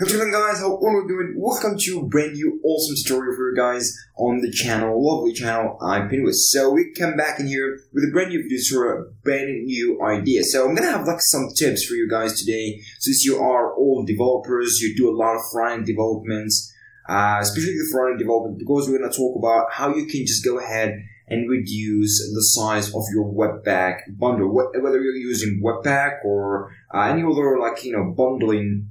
How's it going, guys? How are you doing? Welcome to a brand new awesome tutorial for you guys on the channel, lovely channel. I'm Pennywise. So we come back in here with a brand new video for a brand new idea. So I'm gonna have like some tips for you guys today. Since you are all developers, you do a lot of front-end developments, especially the front-end development, because we're gonna talk about how you can just go ahead and reduce the size of your Webpack bundle, whether you're using Webpack or any other bundling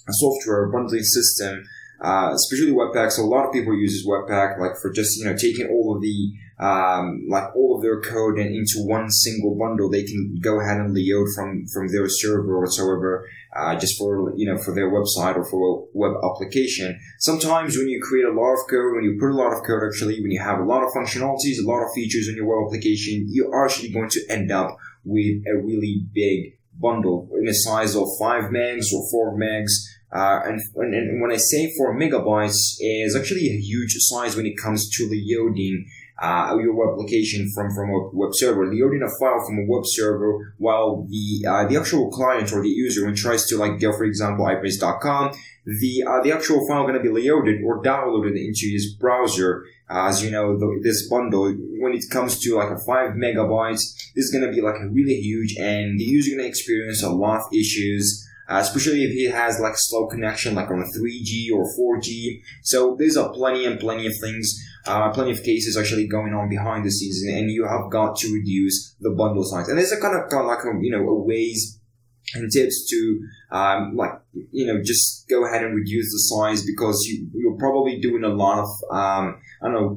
software bundling system, especially Webpack. So a lot of people uses Webpack for just taking all of the all of their code and into one single bundle. They can go ahead and load from their server or whatsoever, just for for their website or for a web application. Sometimes when you create a lot of code, when you put a lot of code, actually when you have a lot of functionalities, a lot of features in your web application, you are actually going to end up with a really big bundle in a size of 5 megs or 4 megs. And when I say 4 megabytes, is actually a huge size when it comes to loading your web application from a web server, loading a file from a web server, while the actual client or the user, when tries to go, for example, iPress.com, the actual file going to be loaded or downloaded into his browser. As you know, this bundle, when it comes to a 5 megabytes, this is going to be really huge, and the user going to experience a lot of issues. Especially if he has slow connection, on a 3G or 4G. So there's plenty of things, plenty of cases actually going on behind the scenes, and you have got to reduce the bundle size. And there's a ways and tips to just go ahead and reduce the size, because you're probably doing a lot of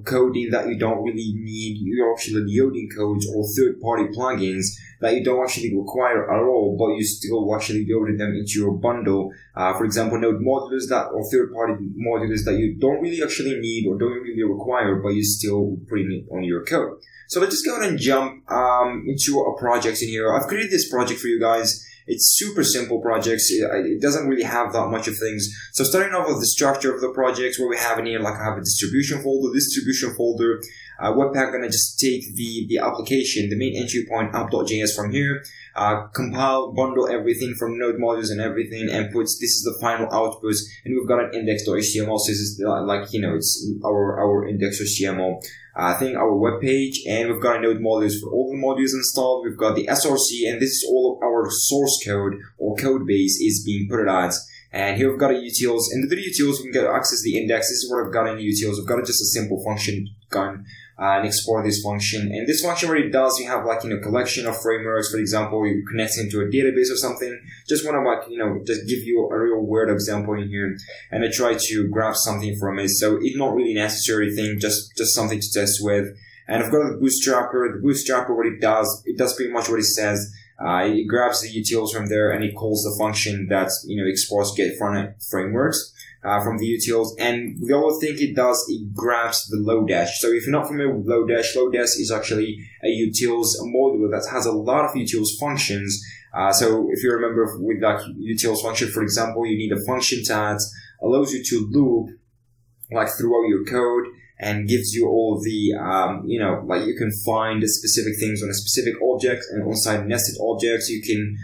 coding that you don't really need. You're actually loading codes or third-party plugins that you don't actually require at all, but you still actually loaded them into your bundle. For example, node modules or third-party modules that you don't really actually need or don't really require, but you still putting it on your code. So let's just go ahead and jump into a project in here. I've created this project for you guys. It's super simple projects. It doesn't really have that much of things. So starting off with the structure of the project, where we have in here, I have a distribution folder. This distribution folder, Webpack gonna just take the application, the main entry point app.js from here, compile, bundle everything from node modules and everything, and this is the final output. And we've got an index.html. So this is it's our index.html thing, our web page, and we've got node modules for all the modules installed. We've got the src, and this is all of our source code or code base is being put as. And here we've got a utils. In the utils, we can get access the index. This is what I've got in the utils. We've got just a simple function gun and export this function. And this function, what it does, you have a collection of frameworks. For example, you connect into a database or something. Just want to just give you a real world example in here, and I try to grab something from it. So it's not really necessary thing, just something to test with. And I've got the Bootstrapper. The Bootstrapper, what it does pretty much what it says. It grabs the utils from there, and it calls the function that exports get front-end frameworks from the utils. And the other thing it does, it grabs the Lodash. So if you're not familiar with Lodash, Lodash is actually a utils module that has a lot of utils functions. So if you remember with that utils function, for example, you need a function that allows you to loop throughout your code, and gives you all the, you can find specific things on a specific object, and on-site nested objects. You can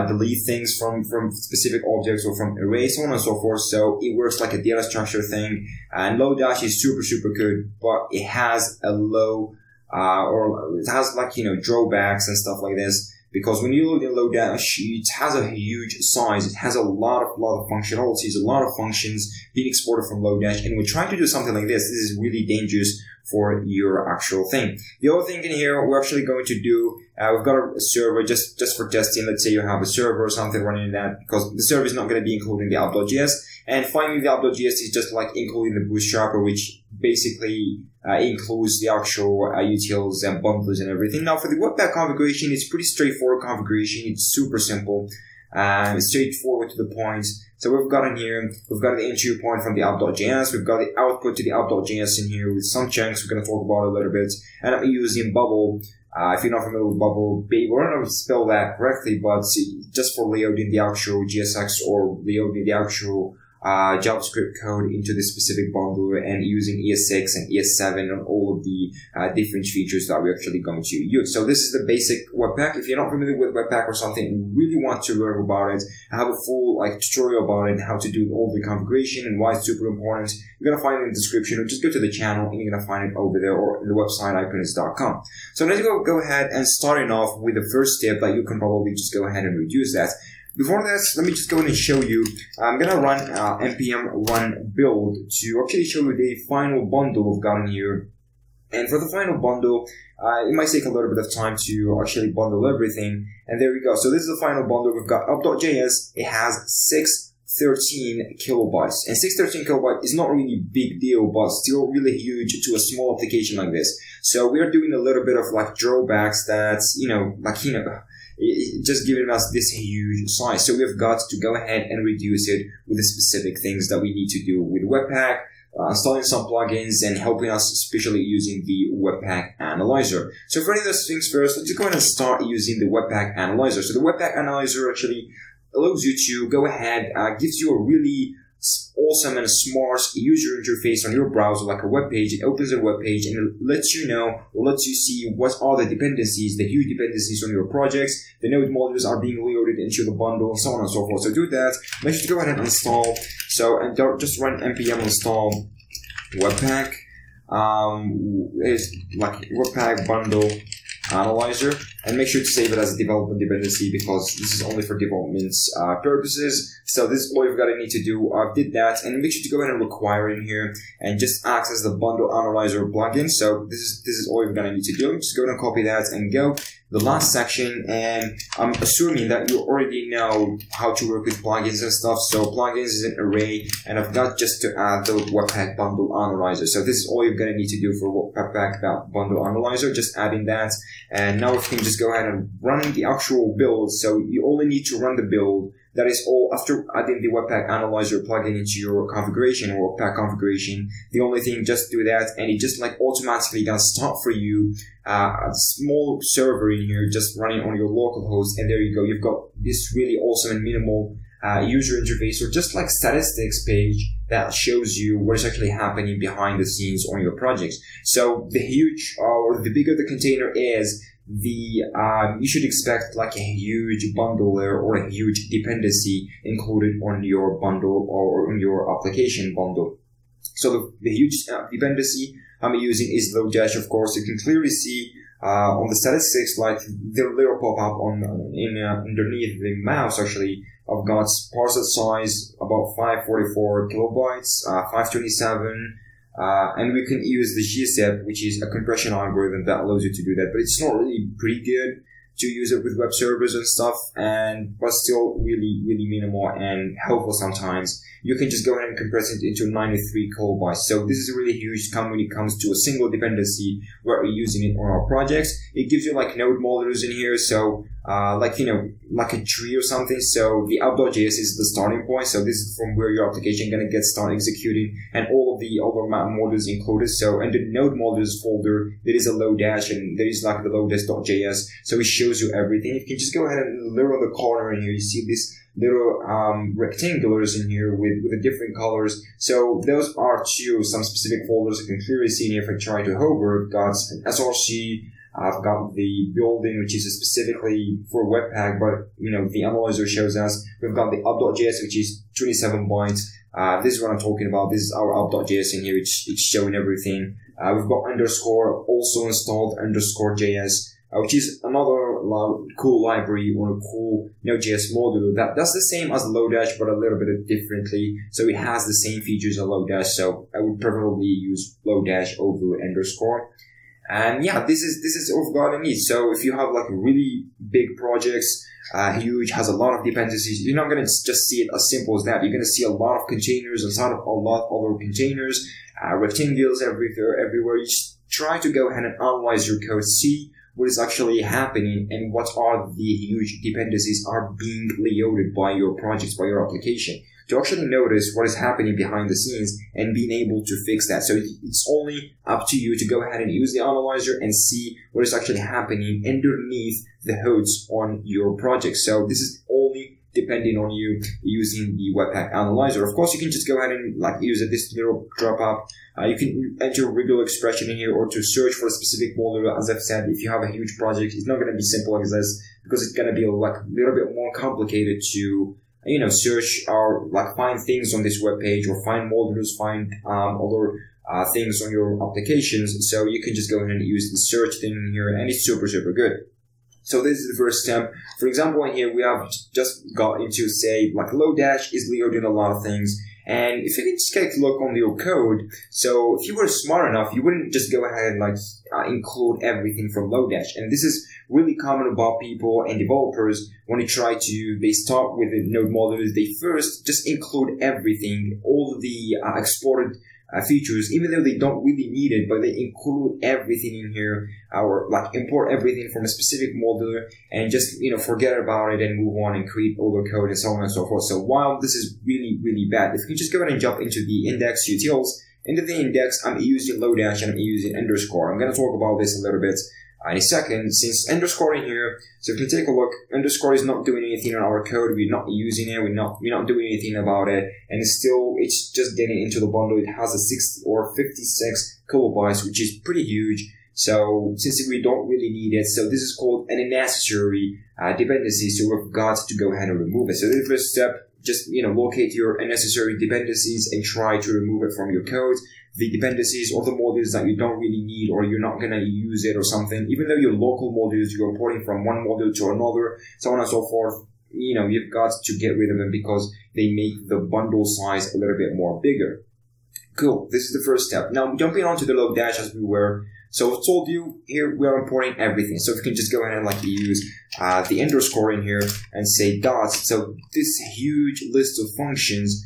delete things from specific objects or from arrays, so on and so forth. So it works like a data structure thing. And Lodash is super, super good, but it has a low, or it has drawbacks and stuff like this. Because when you load in Lodash, it has a huge size. It has a lot of functionalities, a lot of functions being exported from Lodash. And we're trying to do something like this. This is really dangerous for your actual thing. The other thing in here, we're actually going to do, we've got a server just for testing. Let's say you have a server or something running in that, because the server is not going to be including the app.js. And finally, the app.js is just including the Bootstrapper, which basically includes the actual utils and bundles and everything. Now, for the Webpack configuration, it's pretty straightforward configuration. It's super simple. It's straightforward to the point. So we've got in here, we've got the entry point from the app.js. We've got the output to the app.js in here with some chunks we're going to talk about a little bit. And I'm using Bubble. If you're not familiar with Bubble, I don't know how to spell that correctly, but just for loading the actual JSX or loading the actual JavaScript code into this specific bundle and using ES6 and ES7 and all of the different features that we're actually going to use. So this is the basic Webpack. If you're not familiar with Webpack or something and you really want to learn about it, I have a full tutorial about it, how to do all the configuration and why it's super important. You're going to find it in the description, or just go to the channel and you're going to find it over there, or in the website iPrenez.com. So let's go ahead and starting off with the first step that you can probably just go ahead and reduce that. Before that, let me just go ahead and show you. I'm going to run npm run build to actually show you the final bundle we've got in here. And for the final bundle, it might take a little bit of time to actually bundle everything. And there we go. So this is the final bundle. We've got up.js. It has 613 kilobytes. And 613 kilobytes is not really a big deal, but still really huge to a small application like this. So we are doing a little bit of drawbacks that's, just giving us this huge size. So we've got to go ahead and reduce it with the specific things that we need to do with Webpack, installing some plugins and helping us, especially using the Webpack Analyzer. So for any of those things first, let's go ahead and start using the Webpack Analyzer. So the Webpack Analyzer actually allows you to go ahead, gives you a really awesome and smart user interface on your browser, like a web page. It opens a web page and it lets you know, or lets you see what are the dependencies, the huge dependencies on your projects. The node modules are being loaded into the bundle, and so on and so forth. So do that. Make sure to go ahead and install. So, and just run npm install Webpack. It's like Webpack bundle analyzer, and make sure to save it as a development dependency because this is only for development purposes. So this is all you've got to need to do. I did that, and make sure to go ahead and require in here and just access the bundle analyzer plugin. So this is all you're gonna need to do. Just go ahead and copy that and go the last section, and I'm assuming that you already know how to work with plugins and stuff. So plugins is an array, and I've got just to add the Webpack bundle analyzer. So this is all you're gonna need to do for Webpack bundle analyzer, just adding that. And now we can just go ahead and run the actual build. So you only need to run the build. That is all after adding the Webpack Analyzer plugin into your configuration or Webpack configuration. The only thing, just do that, and it just automatically gonna start for you a small server in here just running on your local host. And there you go. You've got this really awesome and minimal user interface, or just statistics page that shows you what is actually happening behind the scenes on your projects. So the huge or the bigger the container is, you should expect a huge bundle there or a huge dependency included on your bundle or on your application bundle. So the huge dependency I'm using is Lodash, of course. You can clearly see on the statistics, the little pop-up underneath the mouse. Actually, I've got parcel size about 544 kilobytes, 527. And we can use the gzip, which is a compression algorithm that allows you to do that, but it's not really pretty good to use it with web servers and stuff, but still really, really minimal and helpful sometimes. You can just go ahead and compress it into 93 kilobytes. So this is really huge when it comes to a single dependency where we're using it on our projects. It gives you node modules in here, so like a tree or something. So the app.js is the starting point. So this is from where your application gonna get started executing, and all of the other modules included. So in the node modules folder, there is a Lodash, and there is the Lodash.js. So it shows you everything. You can just go ahead and look on the corner in here. You see this little rectangulars in here with the different colors. So those are some specific folders. You can clearly see in here if I try to hover. I've got an SRC. I've got the building, which is specifically for Webpack, but the analyzer shows us. We've got the app.js, which is 27 bytes. This is what I'm talking about. This is our app.js in here. It's showing everything. We've got underscore also installed _js, which is another cool library or a cool Node.js module that's the same as Lodash, but a little bit differently. So it has the same features as Lodash. So I would preferably use Lodash over underscore. And yeah, this is what we've got in it. So if you have really big projects, huge, has a lot of dependencies, you're not going to just see it as simple as that. You're going to see a lot of containers inside of a lot of other containers, rectangles everywhere. You just try to go ahead and analyze your code, see what is actually happening and what are the huge dependencies are being loaded by your projects, by your application, to actually notice what is happening behind the scenes and being able to fix that. So it's only up to you to go ahead and use the analyzer and see what is actually happening underneath the hoods on your project. So this is only depending on you using the Webpack Analyzer. Of course, you can just go ahead and like use this little drop up. You can enter a regular expression in here, or to search for a specific module. As I've said, if you have a huge project, it's not going to be simple like this, because it's going to be like a little bit more complicated to, you know, search or like find things on this web page, or find modules, find other things on your applications. So you can just go ahead and use the search thing here, and it's super, super good. So this is the first step. For example, in here we have just got into, say, like Lodash is loading a lot of things. And if you can just take a look on your code, so if you were smart enough, you wouldn't just go ahead and like include everything from Lodash. And this is really common about people and developers when they they start with the node modules, they first just include everything, all of the exported features, even though they don't really need it, but they include everything in here, or like import everything from a specific module and just, you know, forget about it and move on and create older code and so on and so forth. So while this is really, really bad, if you just go ahead and jump into the index utils, into the index, I'm using Lodash and I'm using underscore. I'm going to talk about this a little bit in a second, since underscore in here. So if you take a look, underscore is not doing anything on our code. We're not using it. We're not doing anything about it. And it's just getting into the bundle. It has a 60 or 56 kilobytes, which is pretty huge. So since we don't really need it, so this is called an unnecessary dependency. So we've got to go ahead and remove it. So the first step, just, you know, locate your unnecessary dependencies and try to remove it from your code. The dependencies or the modules that you don't really need, or you're not going to use it or something, even though your local modules, you're importing from one module to another, so on and so forth, you know, you've got to get rid of them because they make the bundle size a little bit more bigger. Cool. This is the first step. Now, jumping onto the Lodash as we were. So I told you here we are importing everything. So we can just go ahead and like use the underscore in here and say dots. So this huge list of functions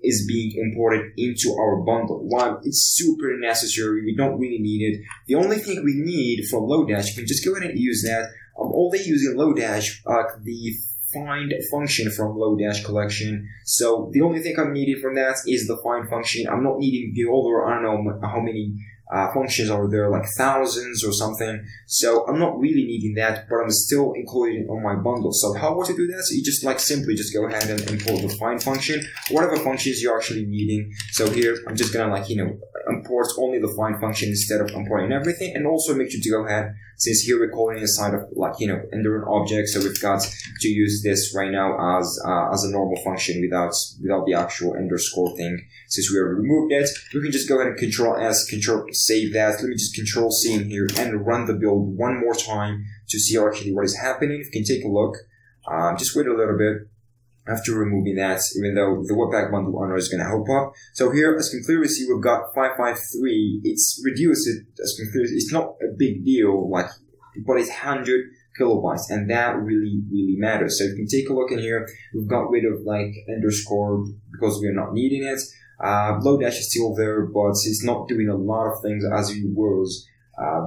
is being imported into our bundle. While it's super necessary, we don't really need it. The only thing we need from Lodash, you can just go ahead and use that. I'm only using Lodash, the find function from Lodash collection. So the only thing I'm needing from that is the find function. I'm not needing the other, I don't know how many functions are there, like thousands or something. So I'm not really needing that, but I'm still including it on my bundle. So how to do that? So you just like simply just go ahead and import the find function, whatever functions you're actually needing. So here I'm just gonna like, you know, import only the find function instead of importing everything. And also make sure to go ahead, since here we're calling inside of like, you know, under an object, so we've got to use this right now as a normal function without the actual underscore thing. Since we have removed it, we can just go ahead and Control S, Control save that. Let me just Control C in here and run the build one more time to see actually what is happening. If you can take a look, just wait a little bit after removing that, even though the Webpack bundle owner is going to help up. So here, as you can clearly see, we've got 553. It's reduced. As you can clearly see, it's not a big deal, like, but it's 100 kilobytes, and that really, really matters. So you can take a look in here. We've got rid of like underscore because we're not needing it. Lodash is still there, but it's not doing a lot of things as it was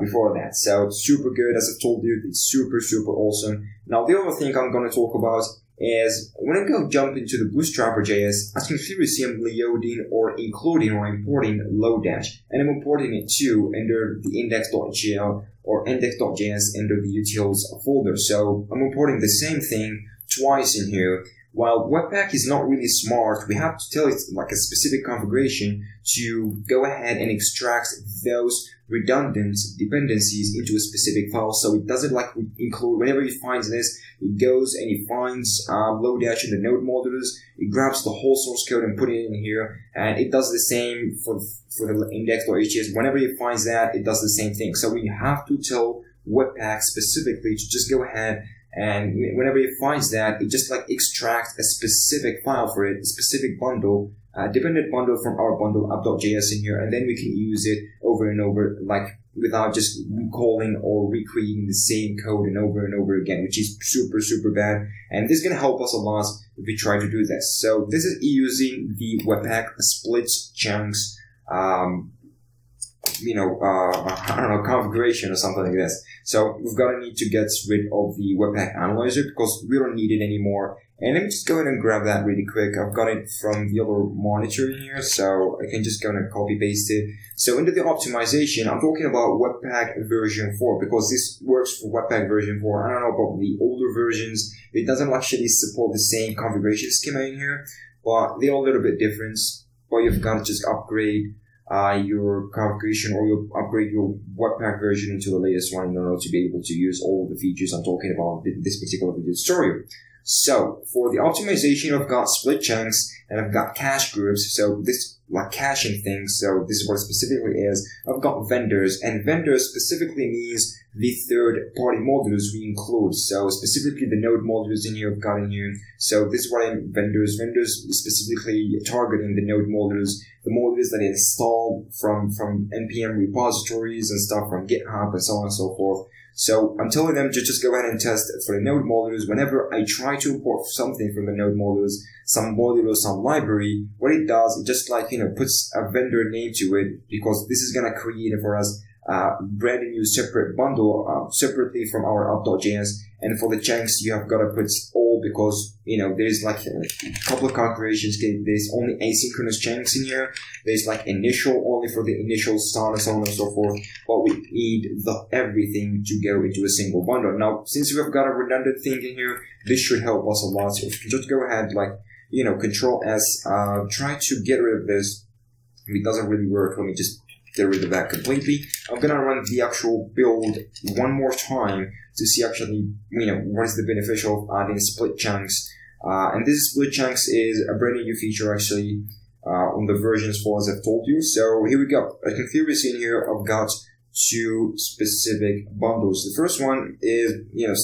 before that. So it's super good. As I've told you, it's super, super awesome. Now, the other thing I'm going to talk about is when I go jump into the Bootstrapper.js, as you can clearly see, I'm loading or including or importing Lodash, and I'm importing it too under the index.jl or index.js under the utils folder. So I'm importing the same thing twice in here. While Webpack is not really smart, we have to tell it like a specific configuration to go ahead and extract those redundant dependencies into a specific file. So it doesn't like include, whenever it finds this, it goes and it finds Lodash in the node modules, it grabs the whole source code and put it in here, and it does the same for the index.html. Whenever it finds that, it does the same thing. So we have to tell Webpack specifically to just go ahead, and whenever it finds that, it just like extracts a specific file for it, a specific bundle, dependent bundle from our bundle app.js in here, and then we can use it over and over, like without just recalling or recreating the same code and over again, which is super, super bad. And this is going to help us a lot if we try to do this. So this is using the Webpack split chunks I don't know, configuration or something like this. So we've got to need to get rid of the Webpack Analyzer because we don't need it anymore. And let me just go ahead and grab that really quick. I've got it from the other monitor here, so I can just go and copy paste it. So into the optimization, I'm talking about Webpack version 4 because this works for Webpack version 4. I don't know about the older versions. It doesn't actually support the same configuration schema in here, but they're a little bit different. But you've got to just upgrade your configuration or you upgrade your Webpack version into the latest one in order to be able to use all of the features I'm talking about in this particular video tutorial. So for the optimization, I've got split chunks and I've got cache groups. So this like caching things. So this is what it specifically is. I've got vendors, and vendors specifically means the third-party modules we include. So specifically the node modules in here I've got in here. So this is what I'm vendors. Vendors is specifically targeting the node modules, the modules that install from npm repositories and stuff from GitHub and so on and so forth. So I'm telling them to just go ahead and test for the node modules. Whenever I try to import something from the node modules, some module or some library, what it does, it just puts a vendor name to it because this is going to create for us a brand new separate bundle separately from our app.js. And for the chunks, you have got to put all because, there's like a couple of configurations. There's only asynchronous chunks in here. There's like initial only for the initial start and so on and so forth. But we need everything to go into a single bundle. Now, since we've got a redundant thing in here, this should help us a lot. So if you can just go ahead, Control S, try to get rid of this. If it doesn't really work, let me just get rid of that completely. I'm gonna run the actual build one more time to see actually, what is the beneficial of adding split chunks. And this split chunks is a brand new feature actually on the versions 4 as I've told you. So here we go. As you can clearly see in here, I've got two specific bundles. The first one is,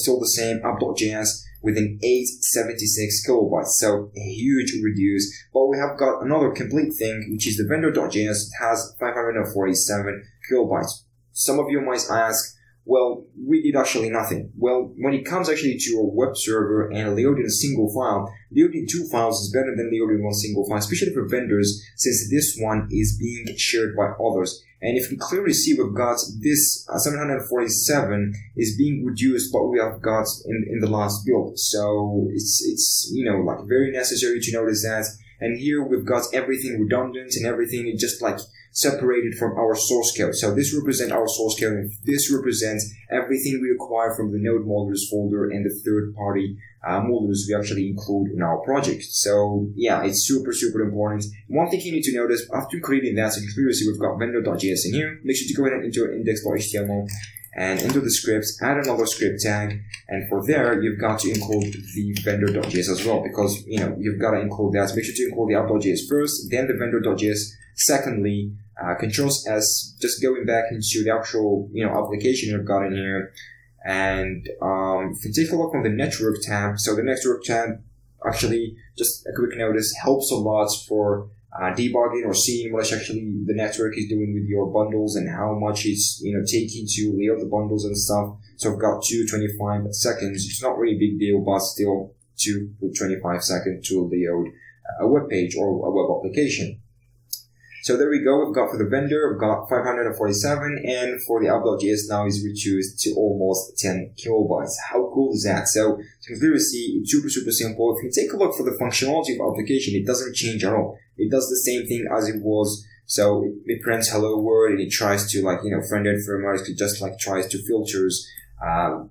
still the same app.js with an 876 kilobytes, so a huge reduce. But we have got another complete thing, which is the vendor.js. It has 547 kilobytes. Some of you might ask, well, we did actually nothing. Well, when it comes actually to a web server and loading a single file, loading two files is better than loading one single file, especially for vendors, since this one is being shared by others. And if you clearly see, we've got this 747 is being reduced, but we have got in the last build. So it's very necessary to notice that. And here we've got everything redundant and everything just separated from our source code. So this represents our source code, and this represents everything we require from the node modules folder and the third-party modules we actually include in our project. So yeah, it's super, super important. One thing you need to notice, after creating that, so you can clearly see we've got vendor.js in here. Make sure to go ahead and enter index.html and enter the scripts, add another script tag, and for there, you've got to include the vendor.js as well, because, you've got to include that. Make sure to include the app.js first, then the vendor.js. Secondly, Control S, just going back into the actual, application you've got in here. And if you take a look on the network tab, so the network tab, actually, just a quick notice, helps a lot for debugging or seeing what actually the network is doing with your bundles and how much it's taking to lay out the bundles and stuff. So I've got 225 seconds. It's not really a big deal, but still 225 seconds to lay out a web page or a web application. So there we go. We've got for the vendor, we've got 547, and for the app.js now is reduced to almost 10 kilobytes. How cool is that? So you can clearly see it's super, super simple. If you take a look for the functionality of application, it doesn't change at all. It does the same thing as it was. So it prints hello world, and it tries to front-end frameworks. It just tries to filters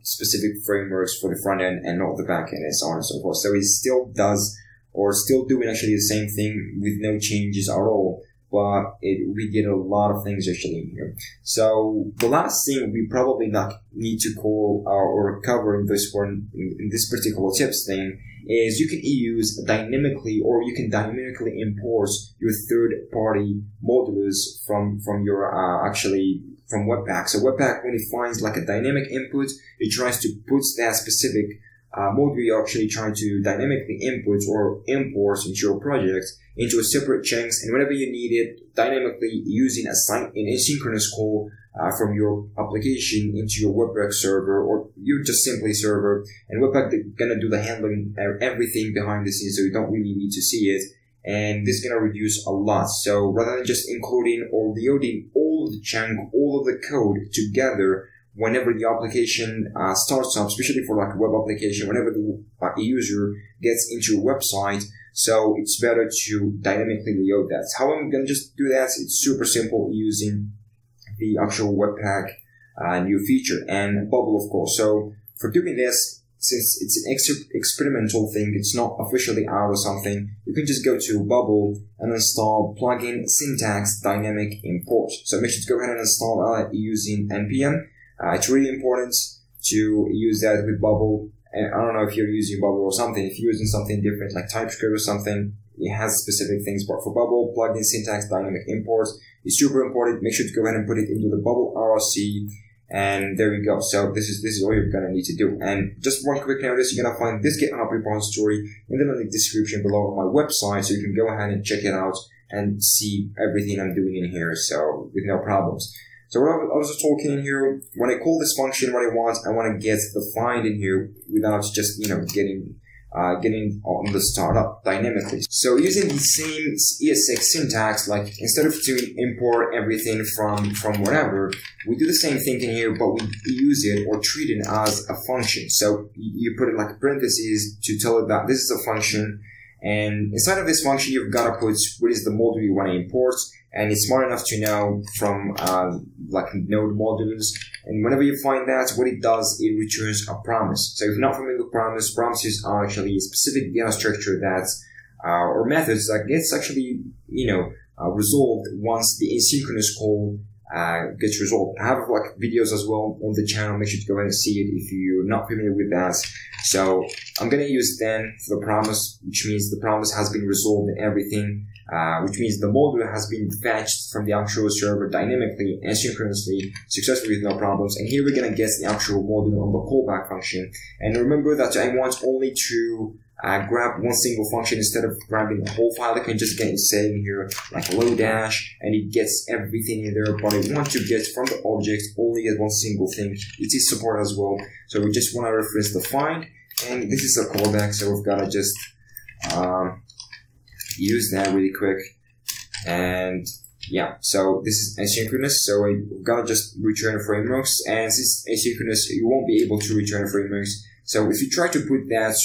specific frameworks for the front end and not the back end, and so on and so forth. So it still does, or still doing actually the same thing with no changes at all. But we did a lot of things actually in here. So the last thing we probably not need to call or cover in this one, in this particular tips thing, is you can use dynamically, or you can dynamically import your third-party modules from your from Webpack. So Webpack, when it finds a dynamic input, it tries to put that specific module you're actually trying to dynamically input or import into your project into a separate chunks, and whenever you need it, dynamically using an asynchronous call from your application into your Webpack server, or you just simply server, and Webpack is gonna do the handling everything behind the scenes, so you don't really need to see it, and this is gonna reduce a lot. So rather than just including or loading all able to chunk all of the code together whenever the application starts up, especially for like a web application, whenever the user gets into a website. So it's better to dynamically layout that. How I'm going to just do that, it's super simple using the actual Webpack new feature and Bubble, of course. So for doing this, since it's an experimental thing, it's not officially out or something, you can just go to Bubble and install plugin syntax dynamic import. So make sure to go ahead and install that using NPM. It's really important to use that with Bubble. And I don't know if you're using Bubble or something. If you're using something different like TypeScript or something, it has specific things. But for Bubble, plugin syntax dynamic import is super important. Make sure to go ahead and put it into the Bubble RRC. And there you go. So this is all you're gonna need to do. And just one quick notice, you're gonna find this GitHub repository in the link description below on my website, so you can go ahead and check it out and see everything I'm doing in here. So with no problems. So what I was just talking in here, when I call this function what I want to get the find in here without just, getting on the startup dynamically. So using the same ES6 syntax, like instead of to import everything from whatever, we do the same thing in here, but we use it or treat it as a function. So you put it like parentheses to tell it that this is a function. And inside of this function, you've got to put what is the module you want to import. And it's smart enough to know from like node modules. And whenever you find that, what it does, it returns a promise. So if you're not familiar with promises are actually a specific data structure that, or methods that gets actually, resolved once the asynchronous call gets resolved. I have like videos as well on the channel. Make sure to go ahead and see it if you're not familiar with that. So I'm going to use then for the promise, which means the promise has been resolved and everything, which means the module has been fetched from the actual server dynamically and asynchronously, successfully with no problems. And here we're going to get the actual module on the callback function. And remember that I want only to grab one single function instead of grabbing the whole file. I can just get it saying here like Lodash, and it gets everything in there, but I want to get from the object only as one single thing. It is support as well. So we just want to reference the find, and this is a callback, so we've got to just use that really quick. And yeah, so this is asynchronous, so we've got to just return frameworks, and since asynchronous, you won't be able to return frameworks. So if you try to put that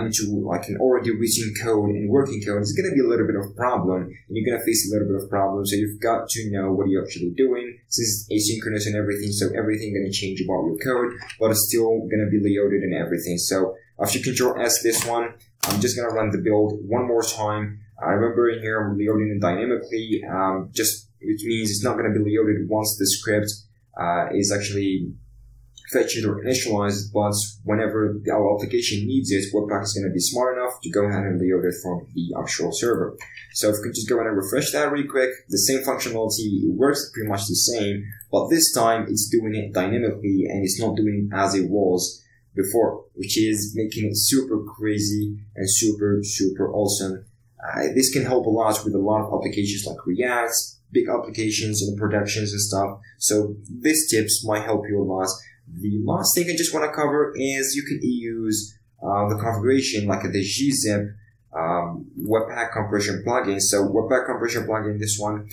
into like an already written code and working code, it's going to be a little bit of a problem, and you're going to face a little bit of problem. So you've got to know what you're actually doing. Since it's asynchronous and everything, so everything going to change about your code, but it's still going to be layout and everything. So after Control S this one, I'm just going to run the build one more time. Remember in here, I'm layouting it dynamically, which means it's not going to be layouted once the script is actually fetched or initialized, but whenever our application needs it, Webpack is going to be smart enough to go ahead and layout it from the actual server. So if we can just go ahead and refresh that really quick, the same functionality, it works pretty much the same, but this time it's doing it dynamically and it's not doing it as it was before, which is making it super crazy and super, super awesome. This can help a lot with a lot of applications like React, big applications in productions and stuff. So these tips might help you a lot. The last thing I just want to cover is you can use the configuration like the gzip Webpack compression plugin. So Webpack compression plugin, this one,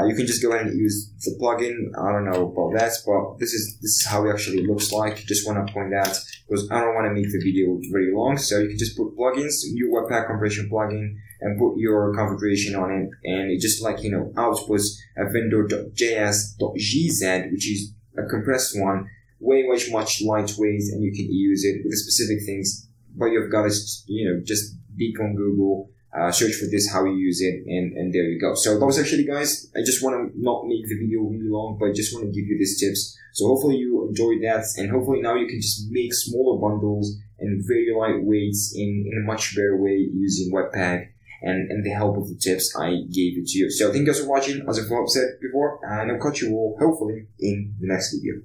you can just go ahead and use the plugin. I don't know about that, but this is how it actually looks like. Just want to point that because I don't want to make the video very long. So you can just put plugins, new Webpack compression plugin, and put your configuration on it, and it just outputs a vendor.js.gz, which is a compressed one, way much lightweight, and you can use it with the specific things. But you've got to just dig on Google, search for this, how you use it, and there you go. So that was actually, guys, I just want to not make the video really long, but I just want to give you these tips. So hopefully you enjoyed that, and hopefully now you can just make smaller bundles and very lightweight in a much better way using Webpack and the help of the tips I gave it to you. So thank you guys for watching. As I've said before, and I'll catch you all hopefully in the next video.